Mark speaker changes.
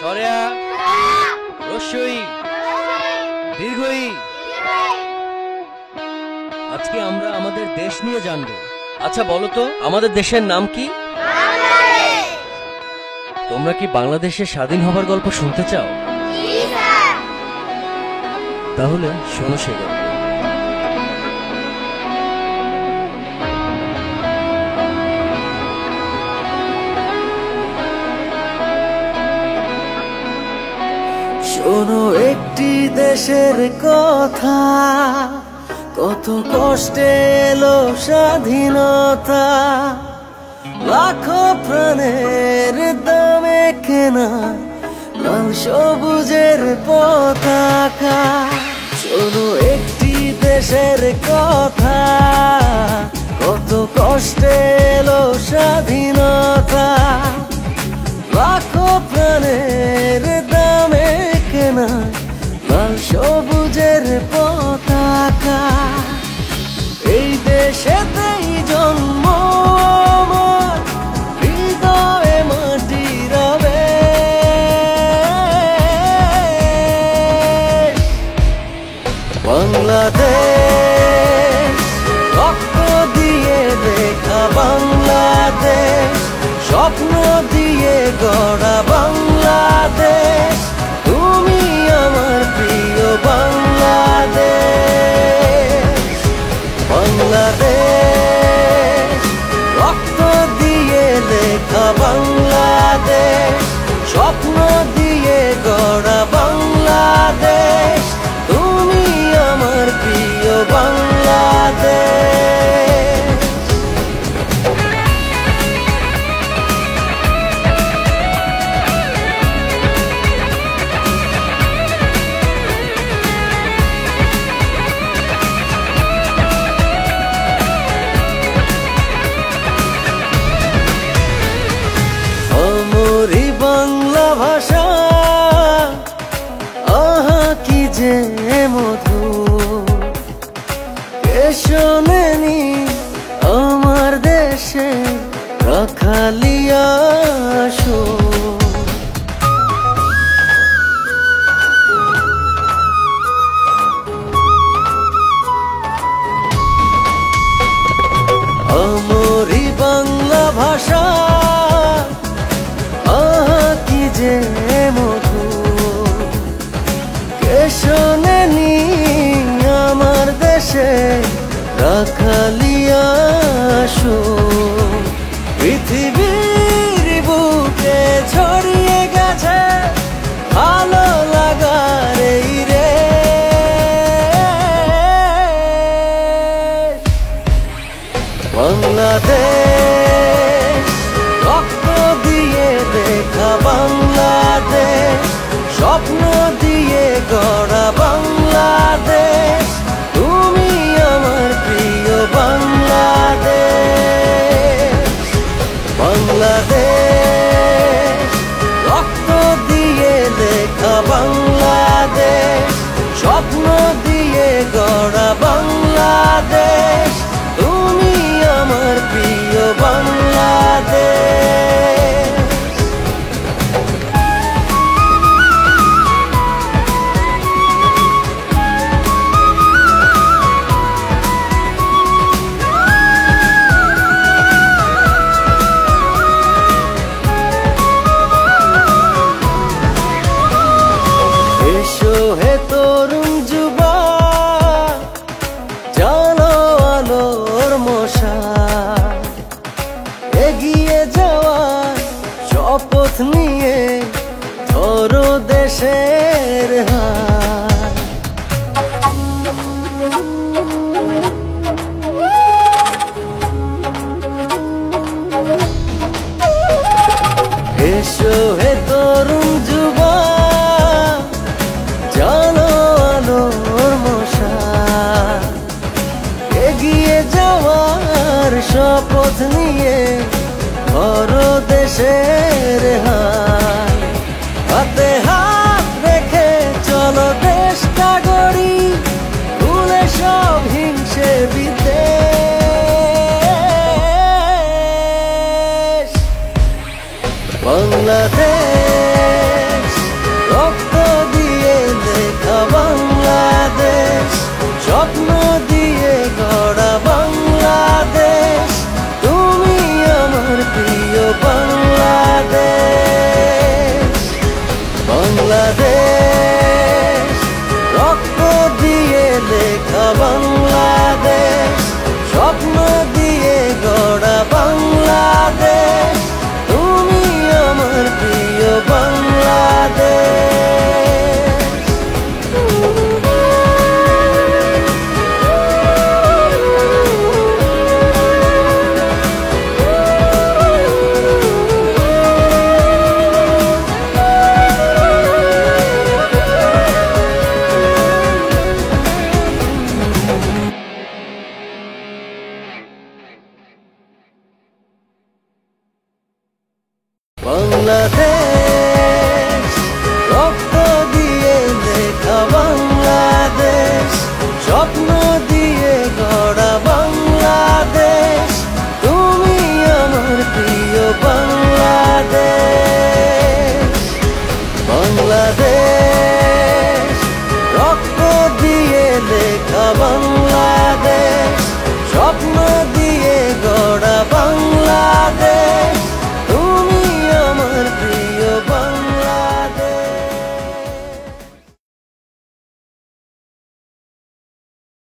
Speaker 1: সরেয়া রস্যই দীর্ঘই। আজকে আমরা আমাদের দেশ নিয়ে জানবো। আচ্ছা বলো তো, আমাদের দেশের নাম কি? তোমরা কি বাংলাদেশের স্বাধীন হবার গল্প শুনতে চাও? তাহলে শোনো সে গল্প।
Speaker 2: শোনো একটি দেশের কথা, কত কষ্টে এলো স্বাধীনতা, লাখো প্রাণের দামে কেনা লাল সবুজের পতাকা। শোনো একটি দেশের কথা, কত কষ্টে এলো স্বাধীনতা, লাখো প্রাণের দামে কেনা লাল সবুজের পতাকা। এই দেশেতেই জন্ম আমার, হৃদয়ে মাটি রবে। বাংলাদেশ রক্ত দিয়ে লেখা বাংলাদেশ, স্বপ্ন দিয়ে গড়া বাংলাদেশ, তুমি আমার প্রিয় বাংলাদেশ। বাংলাদেশ রক্ত দিয়ে লেখা বাংলাদেশ, স্বপ্ন দিয়ে গড়া বাংলাদেশ, তুমি আমার প্রিয় বাংলাদেশ। বাংলা ভাষা আহা কি যে মধুর, কে শোনেনি আমার দেশে রাখালিয়া সুর। আমরি বাংলা ভাষা যে মধুর, কে শোনেনি আমার দেশে রাখালিয়া সুর। পৃথিবীর বুকে ছড়িয়ে গেছে ভালো লাগার এই রে। বাংলাদেশ রক্ত দিয়ে লেখা বাংলাদেশ, স্বপ্ন দিয়ে গড়া বাংলাদেশ, তুমি আমার প্রিয় বাংলাদেশ। বাংলাদেশ রক্ত দিয়ে লেখা বাংলাদেশ, স্বপ্ন দিয়ে গড়া বাংলাদেশ, তুমি আমার প্রিয় বাংলাদেশ। এসো হে তরুণ যুবক, জানো আলোর মশাল, এগিয়ে যাওয়ার শপথ নিয়ে ধরো দেশের হাল। এসো হে তরুণ যুবক, জানো আলোর মশাল, এগিয়ে যাওয়ার শপথ নিয়ে ধরো দেশের হাল। হাতে হাত রেখে চলো দেশটা গড়ি, ভুলে সব হিংসে বিদ্বেষ। বাংলাদেশ বাংলাদেশ, রক্ত দিয়ে লেখা বাংলাদেশ, স্বপ্ন দিয়ে গড়া বাংলাদেশ, তুমি আমার প্রিয় বাংলাদেশ। বাংলাদেশ, রক্ত দিয়ে লেখা বাংলাদেশ,